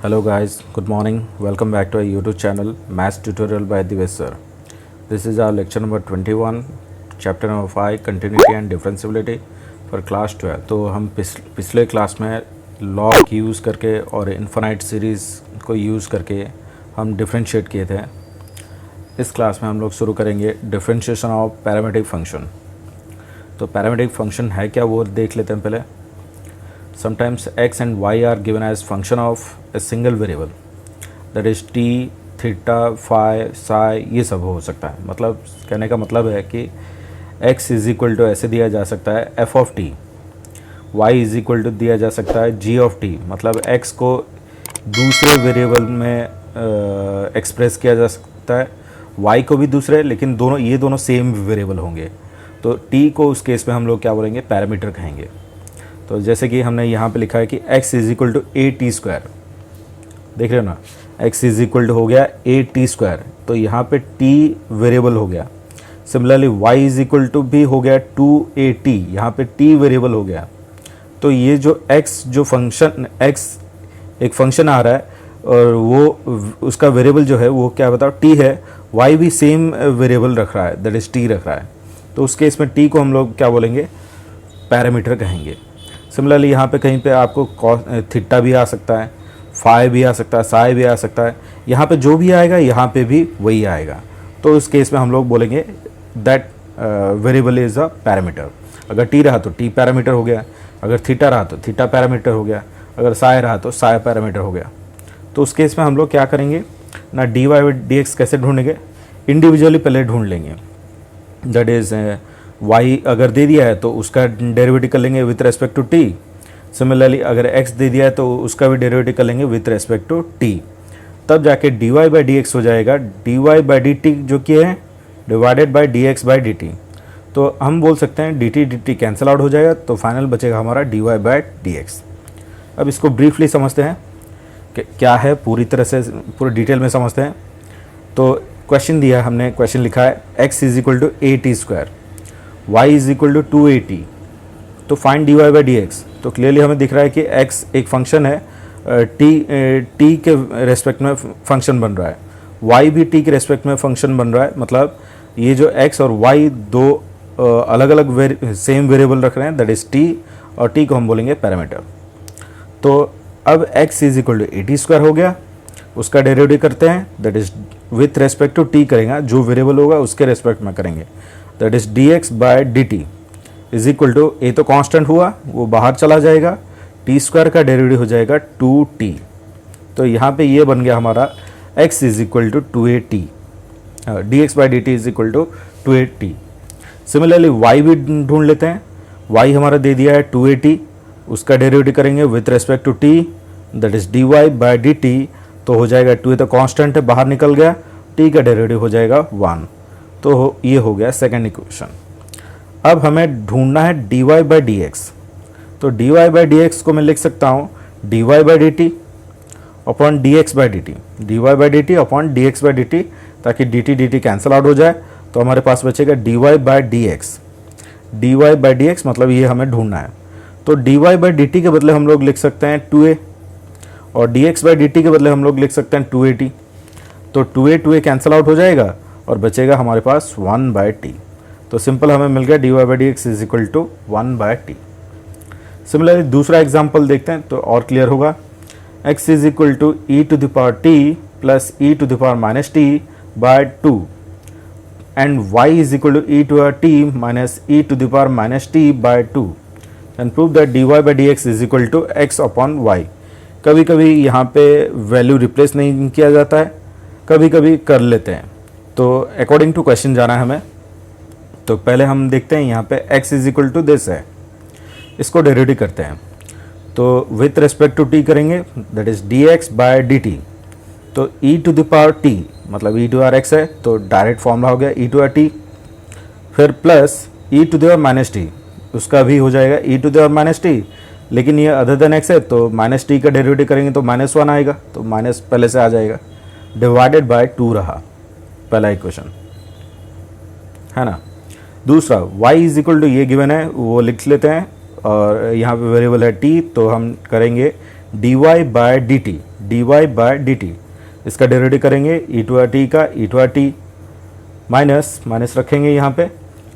Hello guys, good morning. Welcome back to our YouTube channel Maths Tutorial by Divesh sir. This is our lecture number 21, chapter number 5, Continuity and Differentiability for class 12. तो हम पिछले class में log की use करके और infinite series को use करके हम डिफ्रेंशिएट किए थे. इस क्लास में हम लोग शुरू करेंगे डिफ्रेंशिएशन ऑफ पैरामीट्रिक फंक्शन. तो पैरामीट्रिक फंक्शन है क्या वो देख लेते हैं पहले. Sometimes x and y are given as function of a single variable, that is t, theta, phi, psi. ये सब हो सकता है. मतलब कहने का मतलब है कि x इज इक्वल टू ऐसे दिया जा सकता है f of t, y is equal to दिया जा सकता है g ऑफ t. मतलब x को दूसरे वेरिएबल में एक्सप्रेस किया जा सकता है, y को भी दूसरे, लेकिन ये दोनों सेम वेरिएबल होंगे. तो t को उस केस में हम लोग क्या बोलेंगे, पैरामीटर कहेंगे. तो जैसे कि हमने यहाँ पे लिखा है कि x is equal to A T square. देख रहे हो ना, x इज इक्वल टू हो गया ए टी स्क्वायर. तो यहाँ पे t वेरिएबल हो गया. Similarly y is equal to भी हो गया 2at. यहाँ पे t वेरिएबल हो गया. तो ये जो x जो फंक्शन x एक फंक्शन आ रहा है और वो उसका वेरिएबल जो है वो क्या बताओ t है, y भी सेम वेरिएबल रख रहा है, दैट इज t रख रहा है. तो उस केस में t को हम लोग क्या बोलेंगे, पैरामीटर कहेंगे. सिमिलरली यहाँ पे कहीं पे आपको थीटा भी आ सकता है, फाई भी आ सकता है, साई भी आ सकता है. यहाँ पे जो भी आएगा यहाँ पे भी वही आएगा. तो इस केस में हम लोग बोलेंगे that variable is a parameter. अगर टी रहा तो टी पैरामीटर हो गया, अगर थीटा रहा तो थीटा पैरामीटर हो गया, अगर साई रहा तो साई पैरामीटर हो गया. तो उस केस में हम लोग क्या करेंगे ना, d Y by D x कैसे ढूंढेंगे, इंडिविजुअली पहले ढूंढ लेंगे. दैट इज़ y अगर दे दिया है तो उसका डेरिवेटिव कर लेंगे with respect to t. Similarly अगर x दे दिया है तो उसका भी डेरिवेटिव कर लेंगे विथ रेस्पेक्ट टू t. तब जाके dy बाई डी एक्स हो जाएगा dy बाई डी टी जो कि है divided by D x by D T. तो हम बोल सकते हैं डी टी कैंसिल आउट हो जाएगा, तो फाइनल बचेगा हमारा dy बाई डी एक्स. अब इसको ब्रीफली समझते हैं कि क्या है, पूरी तरह से पूरे डिटेल में समझते हैं. तो क्वेश्चन दिया, हमने क्वेश्चन लिखा है x is equal to A T square, y is equal to 2at. तो find d Y by D x. तो क्लियरली हमें दिख रहा है कि x एक फंक्शन है, t के रेस्पेक्ट में फंक्शन बन रहा है, y भी t के रेस्पेक्ट में फंक्शन बन रहा है. मतलब ये जो x और y दो अलग अलग सेम वेरिएबल रख रहे हैं, दैट इज़ t, और t को हम बोलेंगे पैरामीटर. तो अब x is equal to A T square हो गया, उसका डेरिवेटिव करते हैं, that is with respect to t करेंगे, जो वेरिएबल होगा उसके रेस्पेक्ट में करेंगे. That is D x by D T is equal to, A तो कांस्टेंट हुआ वो बाहर चला जाएगा, टी स्क्वायर का डेरिवेटिव हो जाएगा 2t. तो यहाँ पे ये बन गया हमारा x is equal to 2at, d x by D T is equal to 2at. Similarly y भी ढूंढ लेते हैं. y हमारा दे दिया है 2at, उसका डेरिवेटिव करेंगे with respect to t, that is d Y by D T. तो हो जाएगा 2 तो कांस्टेंट है, बाहर निकल गया, t का डेरिवेटिव हो जाएगा 1. तो ये हो गया सेकेंड इक्वेशन. अब हमें ढूंढना है dy बाई डी एक्स. तो dy बाई डी एक्स को मैं लिख सकता हूँ dy by D T upon D x by D T, dy by D T upon D x by D T, ताकि डी टी कैंसिल आउट हो जाए. तो हमारे पास बचेगा dy by D x. D by D x मतलब ये हमें ढूंढना है. तो dy बाई डी टी के बदले हम लोग लिख सकते हैं 2a, और dx बाई डी टी के बदले हम लोग लिख सकते हैं 2at. तो 2a कैंसिल आउट हो जाएगा और बचेगा हमारे पास 1 बाई टी. तो सिंपल हमें मिल गया d Y by D x is equal to 1 by t. Similarly दूसरा एग्जाम्पल देखते हैं तो और क्लियर होगा. x is equal to e to the power t plus E to the power minus T by 2 and y is equal to e to power T minus e to the power minus T by 2 and prove that d Y by D x is equal to x upon y. कभी कभी यहाँ पे value replace नहीं किया जाता है, कभी कभी कर लेते हैं. तो अकॉर्डिंग टू क्वेश्चन जाना है हमें. तो पहले हम देखते हैं यहाँ पे x is equal to this है, इसको डेरिवेटिव करते हैं. तो विथ रेस्पेक्ट टू t करेंगे, that is D x by D T. तो e to the power t मतलब e टू आर एक्स है, तो डायरेक्ट फॉर्मूला हो गया e टू आर टी. फिर plus e to the power minus t, उसका भी हो जाएगा e to the power minus T, लेकिन ये अदर देन x है तो माइनस टी का डेरिवेटिव करेंगे तो -1 आएगा, तो माइनस पहले से आ जाएगा, डिवाइडेड बाय 2 रहा पहला इक्वेशन, है ना. दूसरा y इज इक्वल टू ये गिवन है वो लिख लेते हैं, और यहाँ पे वेरिएबल है t, तो हम करेंगे dy by D T. D Y by D T, इसका डेरिवेटिव करेंगे ई टू आर टी का, E to are T minus minus रखेंगे यहाँ पे,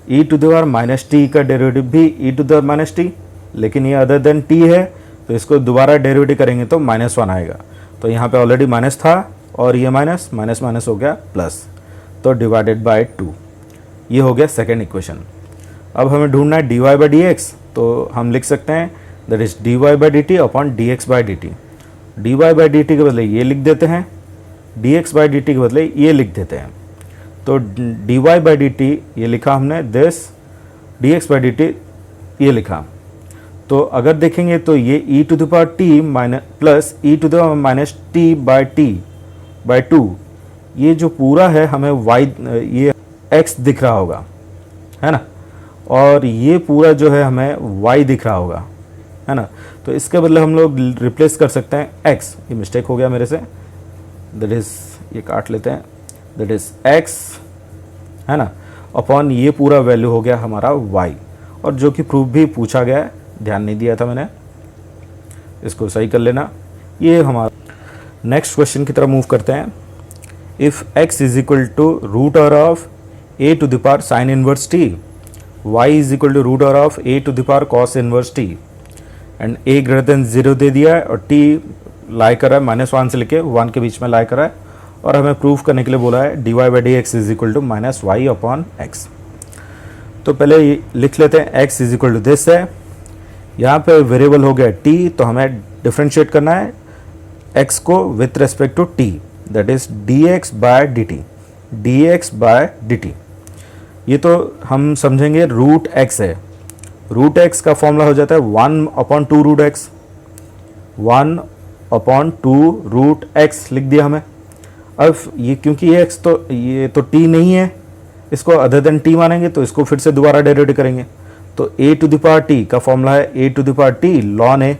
E to the power minus T का डेरिवेटिव भी E to the power minus T, लेकिन ये अदर देन टी है तो इसको दोबारा डेरिवेटिव करेंगे तो -1 आएगा। तो यहाँ पे ऑलरेडी माइनस था और ये माइनस माइनस माइनस हो गया प्लस, तो डिवाइडेड बाय 2। ये हो गया सेकेंड इक्वेशन। अब हमें ढूंढना है d Y by D x, तो हम लिख सकते हैं that is d Y by D T upon D x by D T. D Y by D T के बदले ये लिख देते हैं, d x by D T के बदले ये लिख देते हैं। तो D Y by D t ये लिखा हमने, this d x by D t ये लिखा। तो अगर देखेंगे तो ये E to the power T minus plus E to the power minus T by 2, ये जो पूरा है हमें वाई ये एक्स दिख रहा होगा, है ना, और ये पूरा जो है हमें वाई दिख रहा होगा, है ना। तो इसके बदले हम लोग रिप्लेस कर सकते हैं एक्स, ये मिस्टेक हो गया मेरे से, दैट इज ये काट लेते हैं, दैट इज एक्स, है ना, अपॉन ये पूरा वैल्यू हो गया हमारा वाई। और जो कि प्रूफ भी पूछा गया है, ध्यान नहीं दिया था मैंने, इसको सही कर लेना। ये हमारा नेक्स्ट क्वेश्चन की तरफ मूव करते हैं। If x is equal to root over of a to the power sine inverse t, y is equal to root over of a to the power cos inverse t, and a greater than 0 दे दिया है और t लाई कर रहा है -1 से लेके 1 के बीच में लाई कर रहा है, और हमें प्रूफ करने के लिए बोला है dy by D x is equal to minus Y upon x. तो पहले लिख लेते हैं x is equal to this है, यहाँ पे वेरिएबल हो गया t, तो हमें डिफ्रेंशिएट करना है x को with respect to t, that is dx by dt, dx by dt। ये तो हम समझेंगे रूट x है, रूट x का फॉर्मूला हो जाता है 1/2 रूट x, 1/2 रूट x लिख दिया हमें। अब ये क्योंकि ये x ये तो t नहीं है, इसको अदर देन t मानेंगे, तो इसको फिर से दोबारा डेरिवेटिव करेंगे। तो a to the power t का फॉर्मूला है a to the power t ln a,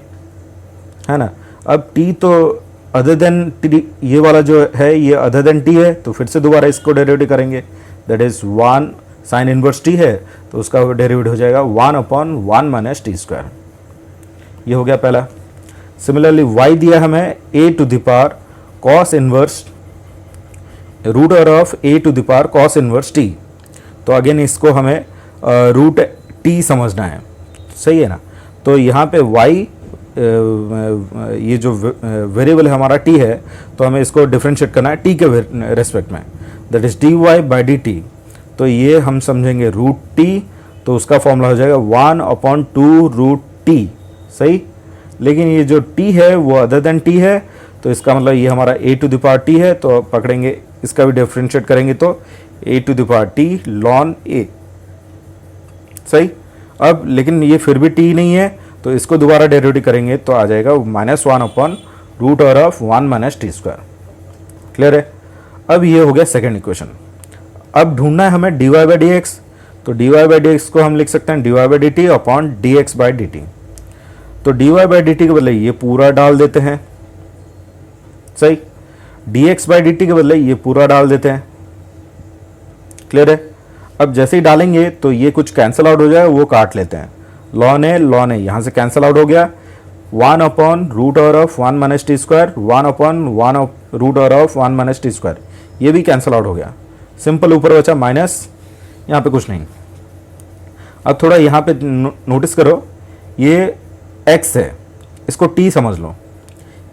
है ना। अब t तो अदर देन t, ये वाला जो है ये अदर देन t है, तो फिर से दोबारा इसको डेरिवेटिव करेंगे, that is 1 sign inverse t है, तो उसका डेरिवेटिव हो जाएगा 1/1 माइनस टी स्क्वायर। ये हो गया पहला। सिमिलरली y दिया हमें a to the power cos inverse root over of a to the power cos inverse t, तो अगेन इसको हमें रूट t समझना है, सही है ना। तो यहाँ पे y ये जो वेरिएबल है हमारा t है, तो हमें इसको डिफरेंशिएट करना है t के रेस्पेक्ट में, that is dy by D T. तो ये हम समझेंगे रूट t, तो उसका फॉर्मूला हो जाएगा 1/2 रूट t, सही। लेकिन ये जो t है वो अदर देन t है, तो इसका मतलब ये हमारा a to the power t है, तो पकड़ेंगे इसका भी डिफरेंशिएट करेंगे तो a to the power t ln a, सही। अब लेकिन ये फिर भी t नहीं है, तो इसको दोबारा डेरिवेटिव करेंगे तो आ जाएगा -1/√1 माइनस टी स्क्वायर। क्लियर है। अब ये हो गया सेकेंड इक्वेशन। अब ढूंढना है हमें D Y by D x, तो D Y by D X को हम लिख सकते हैं D Y by D T upon D x by D T. तो D Y by D T के बदले ये पूरा डाल देते हैं, सही। D x by D T के बदले ये पूरा डाल देते हैं, क्लियर है। अब जैसे ही डालेंगे तो ये कुछ कैंसिल आउट हो जाए, वो काट लेते हैं, लॉन ए यहाँ से कैंसिल आउट हो गया, 1/√1 minus T square, 1/1/√1 minus T square, ये भी कैंसिल आउट हो गया। सिंपल ऊपर बचा माइनस, यहाँ पे कुछ नहीं। अब थोड़ा यहाँ पे नोटिस करो, ये x है, इसको t समझ लो,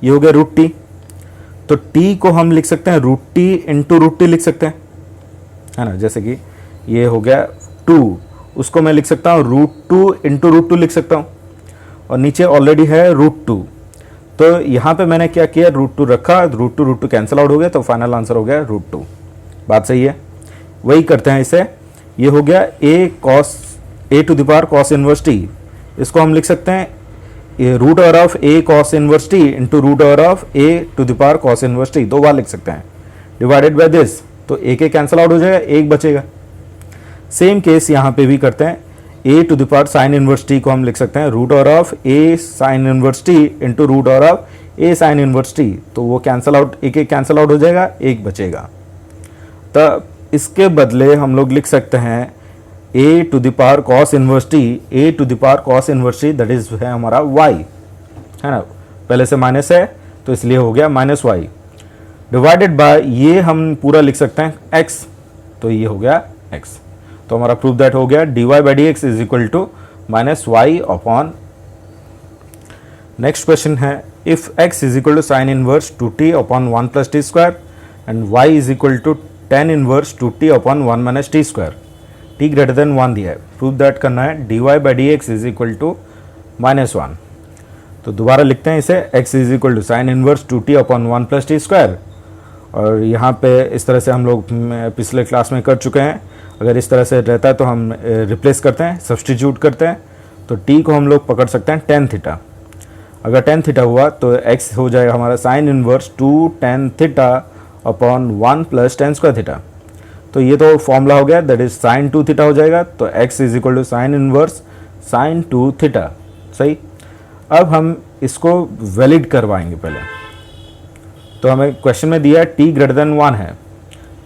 ये हो गया रूट टी। तो t को हम लिख सकते हैं root t into root t लिख सकते हैं, है ना। जैसे कि ये हो गया 2, उसको मैं लिख सकता हूँ √2 इंटू √2 लिख सकता हूँ, और नीचे ऑलरेडी है √2। तो यहाँ पे मैंने क्या किया, √2 रखा, √2 कैंसिल आउट हो गया, तो फाइनल आंसर हो गया √2। बात सही है, वही करते हैं इसे। ये हो गया a to the power cos inverse t, इसको हम लिख सकते हैं √a cos inverse t into √a to the power cos inverse t, 2 बार लिख सकते हैं, डिवाइडेड बाय दिस, तो a कैंसिल आउट हो जाएगा, 1 बचेगा। सेम केस यहाँ पे भी करते हैं, a to the power sine inverse t को हम लिख सकते हैं √a sine inverse t into √a sine inverse t, तो वो कैंसिल आउट, एक कैंसिल आउट हो जाएगा, 1 बचेगा। तो इसके बदले हम लोग लिख सकते हैं a to the power cos inverse t, a to the power cos inverse t, that is है हमारा y, है ना। पहले से माइनस है, तो इसलिए हो गया माइनस वाई डिवाइडेड बाय, ये हम पूरा लिख सकते हैं एक्स, तो ये हो गया एक्स। तो हमारा प्रूफ दैट हो गया dy by D x is equal to minus Y upon. Next question है if x is equal to sine inverse 2t upon 1 plus T square and y is equal to tan inverse 2t upon 1 minus T square, t greater than 1 दिया है। Proof that करना है dy by D x is equal to minus 1। तो दोबारा लिखते हैं इसे, x is equal to sine inverse 2t upon 1 plus T square, और यहाँ पे इस तरह से हम लोग पिछले क्लास में कर चुके हैं। अगर इस तरह से रहता है तो हम रिप्लेस करते हैं, सब्सटीट्यूट करते हैं, तो t को हम लोग पकड़ सकते हैं tan थीटा। अगर tan थीटा हुआ तो x हो जाएगा हमारा sine inverse 2 tan theta upon 1 plus tan square theta. तो ये तो फॉर्मूला हो गया, दैट इज साइन 2 थीटा हो जाएगा। तो x is equal to sine inverse sine 2 theta. सही। अब हम इसको वैलिड करवाएंगे पहले। तो हमें क्वेश्चन में दिया है t ग्रेटर देन 1 है,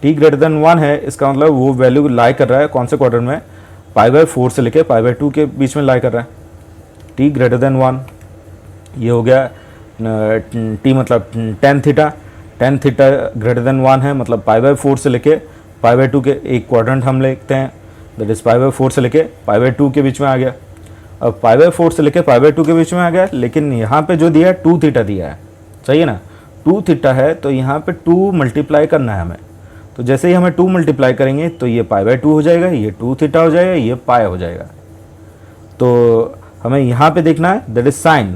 t ग्रेटर देन 1 है, इसका मतलब वो वैल्यू लाई कर रहा है कौन से क्वाड्रेंट में, π/4 से लेके π/2 के बीच में लाई कर रहा है। t ग्रेटर देन 1 ये हो गया t मतलब tan theta, tan theta greater than 1 है, मतलब π/4 से लेके π/2 के एक क्वाड्रेंट हम लेते हैं, दैट इज π/4 से लेके π/2 के बीच में आ गया। अब π/4 से लेके π/2 के बीच में आ गया, लेकिन यहाँ पे जो दिया है 2 थीटा दिया है, सही है ना। 2 थीटा है तो यहाँ पे 2 मल्टीप्लाई करना है हमें। तो जैसे ही हमें 2 मल्टीप्लाई करेंगे तो ये π/2 हो जाएगा, ये 2 थीटा हो जाएगा, ये पाई हो जाएगा। तो हमें यहाँ पे देखना है दैट इज साइन,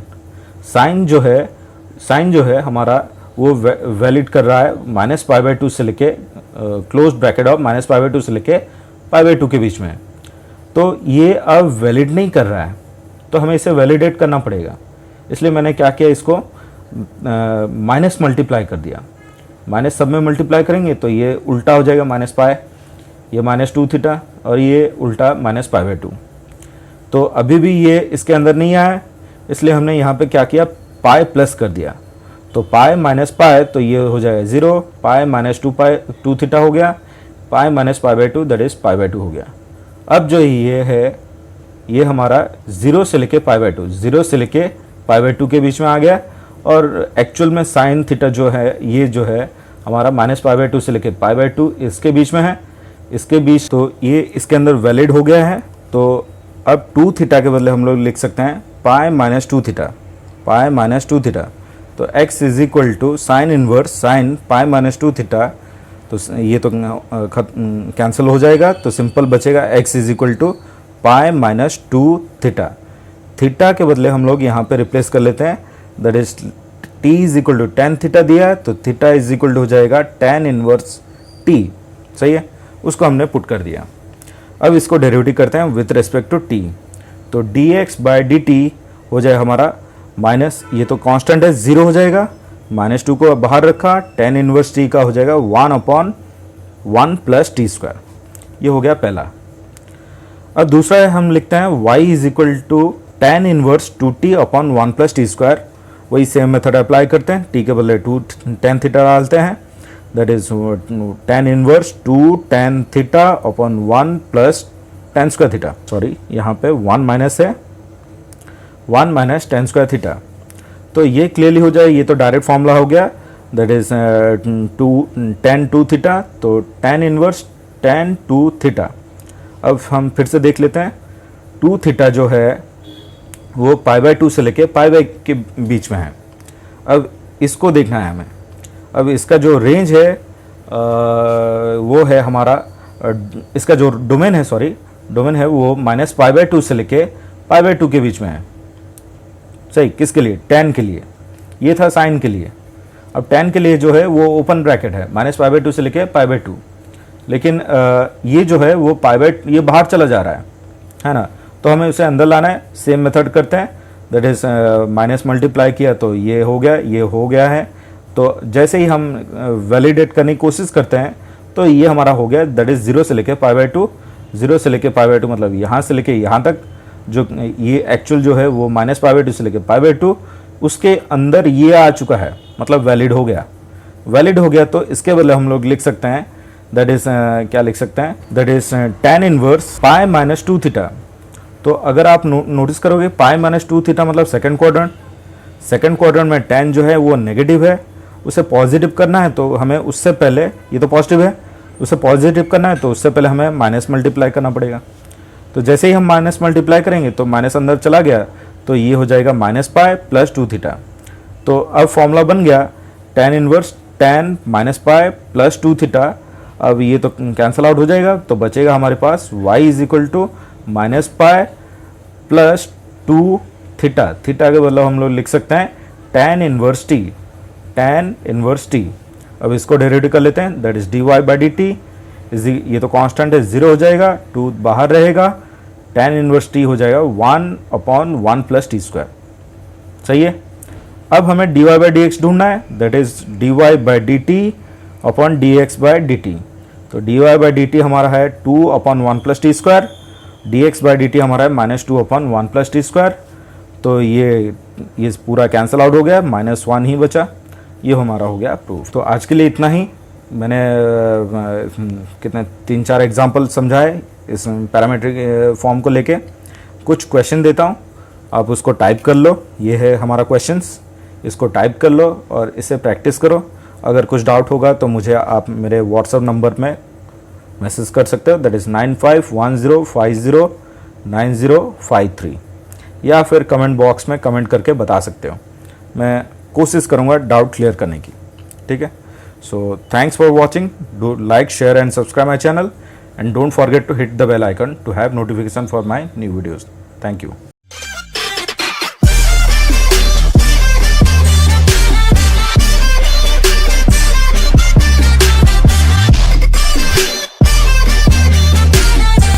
साइन जो है हमारा वो वैलिड कर रहा है माइनस π/2 से लेके क्लोज ब्रैकेट ऑफ माइनस π/2 से लेके π/2 के बीच में। तो ये अब वैलिड नहीं कर रहा है, तो हमें इसे वैलिडेट करना पड़ेगा। इसलिए मैंने क्या किया, इसको माइनस मल्टीप्लाई कर दिया। माइनस सब में मल्टीप्लाई करेंगे तो ये उल्टा हो जाएगा माइनस पाई, ये माइनस 2 थीटा और ये उल्टा माइनस π/2। तो अभी भी ये इसके अंदर नहीं आया, इसलिए हमने यहाँ पे क्या किया, पाई प्लस कर दिया। तो पाई माइनस पाई, तो ये हो जाएगा 0, पाई माइनस 2 थीटा हो गया, पाई माइनस π/2 दैट इज π/2 हो गया। अब जो ये है ये हमारा 0 से लेके π/2, 0 से लेके π/2 के बीच में आ गया, और एक्चुअल में साइन थीटा जो है ये जो है हमारा माइनस π/2 से लेके π/2 इसके बीच में है, इसके बीच, तो ये इसके अंदर वैलिड हो गया है। तो अब 2 थीटा के बदले हम लोग लिख सकते हैं pi minus 2 theta, pi minus 2 theta. तो x is equal to sine inverse sine pi minus 2 theta, तो ये तो कैंसिल हो जाएगा, तो सिंपल बचेगा x is equal to pi minus 2 theta. Theta के बदले हम लोग यहाँ पे रिप्लेस कर लेते हैं, that is t is equal to tan theta दिया है, तो थीटा इज इक्वल टू हो जाएगा tan इनवर्स t। सही है, उसको हमने पुट कर दिया। अब इसको डेरिवेटिव करते हैं विथ रेस्पेक्ट टू t। तो dx बाई dt हो जाए हमारा माइनस, ये तो कांस्टेंट है 0 हो जाएगा, माइनस 2 को बाहर रखा, tan इनवर्स t का हो जाएगा 1/1 प्लस टी स्क्वायर। ये हो गया पहला। अब दूसरा है, हम लिखते हैं y is equal to tan inverse 2t upon 1 plus T square. वही सेम मेथड अप्लाई करते हैं, t के बदले 2 tan थीटा डालते हैं, that is tan inverse 2 tan theta upon 1 plus tan square theta. Sorry, यहाँ पे 1 माइनस है, 1 माइनस tan स्क्वायर थीटा। तो ये क्लियरली हो जाए, ये तो डायरेक्ट फॉर्मूला हो गया, दैट इज tan 2 थीटा, तो tan इनवर्स tan 2 थीटा। अब हम फिर से देख लेते हैं, 2 थीटा जो है वो π/2 से लेके π के बीच में है। अब इसको देखना है हमें। अब इसका जो रेंज है वो है हमारा, इसका जो डोमेन है, सॉरी डोमेन है वो माइनस π/2 से लेके π/2 के बीच में है। सही, किसके लिए, tan के लिए। ये था साइन के लिए। अब tan के लिए जो है वो ओपन ब्रैकेट है, माइनस π/2 से लेके π/2, लेकिन ये जो है वो ये बाहर चला जा रहा है ना, तो हमें उसे अंदर लाना है। सेम मेथड करते हैं, दैट इज माइनस मल्टीप्लाई किया तो ये हो गया, ये हो गया है। तो जैसे ही हम वैलिडेट करने की कोशिश करते हैं तो ये हमारा हो गया, दैट इज 0 से लेके π/2, 0 से लेके π/2 मतलब यहाँ से लेके यहाँ तक, जो ये एक्चुअल जो है वो माइनस π/2 से लेके π/2, उसके अंदर ये आ चुका है, मतलब वैलिड हो गया। वैलिड हो गया तो इसके बदले हम लोग लिख सकते हैं, दैट इज क्या लिख सकते हैं, that is tan inverse pi minus 2 theta. तो अगर आप नोटिस करोगे पाई माइनस 2 थीटा मतलब सेकंड क्वाड्रेंट, सेकंड क्वाड्रेंट में tan जो है वो नेगेटिव है, उसे पॉजिटिव करना है तो हमें उससे पहले, ये तो पॉजिटिव है, उसे पॉजिटिव करना है तो उससे पहले हमें माइनस मल्टीप्लाई करना पड़ेगा। तो जैसे ही हम माइनस मल्टीप्लाई करेंगे तो माइनस अंदर चला गया, तो ये हो जाएगा माइनस पाई प्लस 2 थीटा। तो अब फॉर्मूला बन गया tan inverse tan minus pi plus 2 theta. अब ये तो कैंसिल आउट हो जाएगा, तो बचेगा हमारे पास y is equal to minus pi plus 2 theta. Theta के बदले हम लोग लिख सकते हैं tan inverse t, tan inverse t। अब इसको डेरिवेटिव कर लेते हैं, that is dy by D t, ये तो कांस्टेंट है, 0 हो जाएगा, 2 बाहर रहेगा, tan इनवर्स t हो जाएगा 1/1 प्लस टी स्क्वायर। सही है। अब हमें dy बाई डी एक्स ढूंढना है, that is dy by D T upon D x by D T. तो dy बाई डी टी हमारा है 2/1 plus T square, D x by D T हमारा है -2/1 प्लस टी स्क्वायर। तो ये पूरा कैंसिल आउट हो गया, -1 ही बचा, ये हमारा हो गया प्रूफ। तो आज के लिए इतना ही। मैंने कितने 3-4 एग्जाम्पल समझाए इस पैरामीट्रिक फॉर्म को लेके। कुछ क्वेश्चन देता हूँ, आप उसको टाइप कर लो, ये है हमारा क्वेश्चंस, इसको टाइप कर लो और इसे प्रैक्टिस करो। अगर कुछ डाउट होगा तो मुझे आप मेरे व्हाट्सएप नंबर में मैसेज कर सकते हो, दैट इज़ 9510509053, या फिर कमेंट बॉक्स में कमेंट करके बता सकते हो। मैं कोशिश करूँगा डाउट क्लियर करने की। ठीक है। So thanks for watching, do like, share and subscribe my channel, and don't forget to hit the bell icon to have notification for my new videos. Thank you.